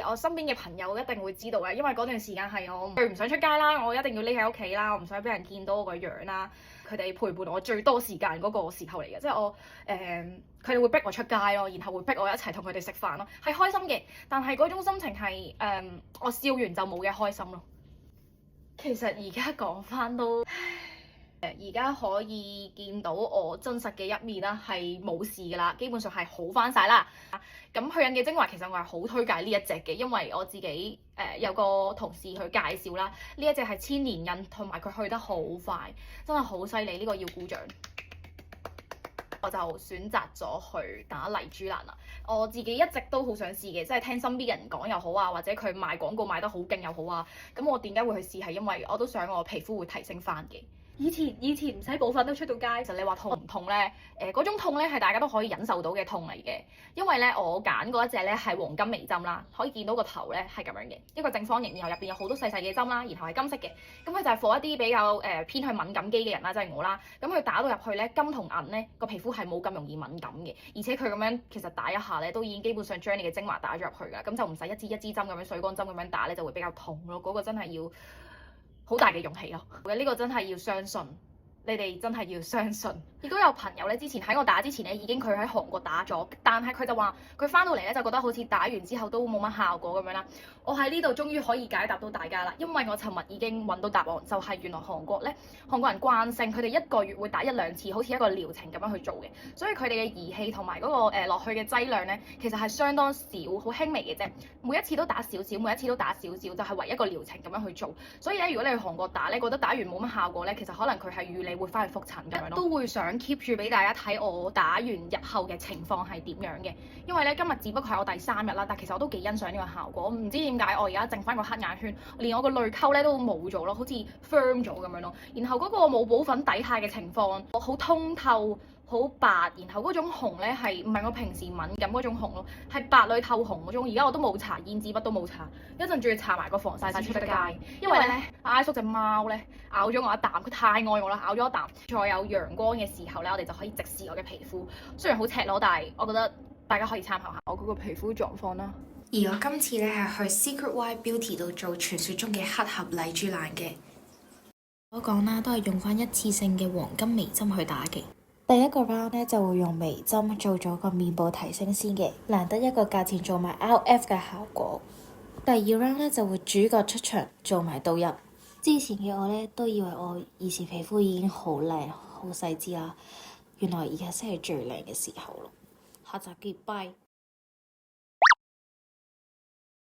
我身邊嘅朋友一定會知道嘅，因為嗰段時間係我最唔想出街啦，我一定要匿喺屋企啦，我唔想俾人見到我個樣啦。佢哋陪伴我最多時間嗰個時候嚟嘅，即係我佢哋會逼我出街咯，然後會逼我一齊同佢哋食飯咯，係開心嘅。但係嗰種心情係我笑完就冇嘅開心咯。其實而家講翻都，而家可以見到我真實嘅一面啦，係冇事噶啦，基本上係好翻晒啦。咁去印嘅精華其實我係好推介呢一隻嘅，因為我自己有個同事去介紹啦，呢一隻係千年印，同埋佢去得好快，真係好犀利，呢個要鼓掌。我就選擇咗去打麗珠蘭啦。我自己一直都好想試嘅，即係聽身邊嘅人講又好啊，或者佢賣廣告賣得好勁又好啊。咁我點解會去試？係因為我都想我皮膚會提升翻嘅。以前唔使補粉都出到街，其實你話痛唔痛呢？嗰種痛呢係大家都可以忍受到嘅痛嚟嘅，因為呢，我揀嗰一隻呢係黃金微針啦，可以見到個頭呢係咁樣嘅，一個正方形，然後入邊有好多細細嘅針啦，然後係金色嘅，咁佢就係 for 一啲比較偏向敏感肌嘅人啦，即係我啦，咁佢打到入去呢，金同銀呢個皮膚係冇咁容易敏感嘅，而且佢咁樣其實打一下呢，都已經基本上將你嘅精華打咗入去㗎，咁就唔使一支一支針咁樣水光針咁樣打呢，就會比較痛咯，嗰個真係要好大嘅勇氣咯，呢個真係要相信。你哋真係要相信，亦都有朋友咧，之前喺我打之前咧，已經佢喺韓國打咗，但係佢就話佢翻到嚟咧就覺得好似打完之後都冇乜效果咁樣啦。我喺呢度終於可以解答到大家啦，因為我尋日已經揾到答案，就係原來韓國咧，韓國人慣性佢哋一個月會打一兩次，好似一個療程咁樣去做嘅，所以佢哋嘅儀器同埋嗰個落去嘅劑量咧，其實係相當少，好輕微嘅啫，每一次都打少少，每一次都打少少，就係為一個療程咁樣去做。所以咧，如果你去韓國打咧，覺得打完冇乜效果咧，其實可能佢係預你會翻去覆診咁樣咯，都會想 keep 住俾大家睇我打完日後嘅情況係點樣嘅。因為咧今日只不過係我第3日啦，但其實我都幾欣賞呢個效果。我唔知點解我而家剩翻個黑眼圈，連我個淚溝咧都冇咗咯，好似 firm 咗咁樣咯。然後嗰個冇補粉底下嘅情況，我好通透。好白，然後嗰種紅咧係唔係我平時敏感嗰種紅咯，係白裏透紅嗰種。而家我都冇搽胭脂筆都冇搽，一陣仲要搽埋個防曬先出得街。因為咧阿叔隻貓咧咬咗我一啖，佢太愛我啦，咬咗一啖。再有陽光嘅時候咧，我哋就可以直視我嘅皮膚。雖然好赤裸，但係我覺得大家可以參考下我嗰個皮膚狀況啦。而我今次咧係去 Secret White Beauty 度做傳說中嘅黑盒麗珠蘭嘅。我講啦，都係用翻一次性嘅黃金微針去打嘅。第一個 round 咧就會用微針做咗個面部提升先嘅，難得一個價錢做埋 RF 嘅效果。第二 round 咧就會主角出場做埋導入。之前嘅我咧都以為我以前皮膚已經好靚好細緻啦，原來而家先係最靚嘅時候咯。下集見，拜。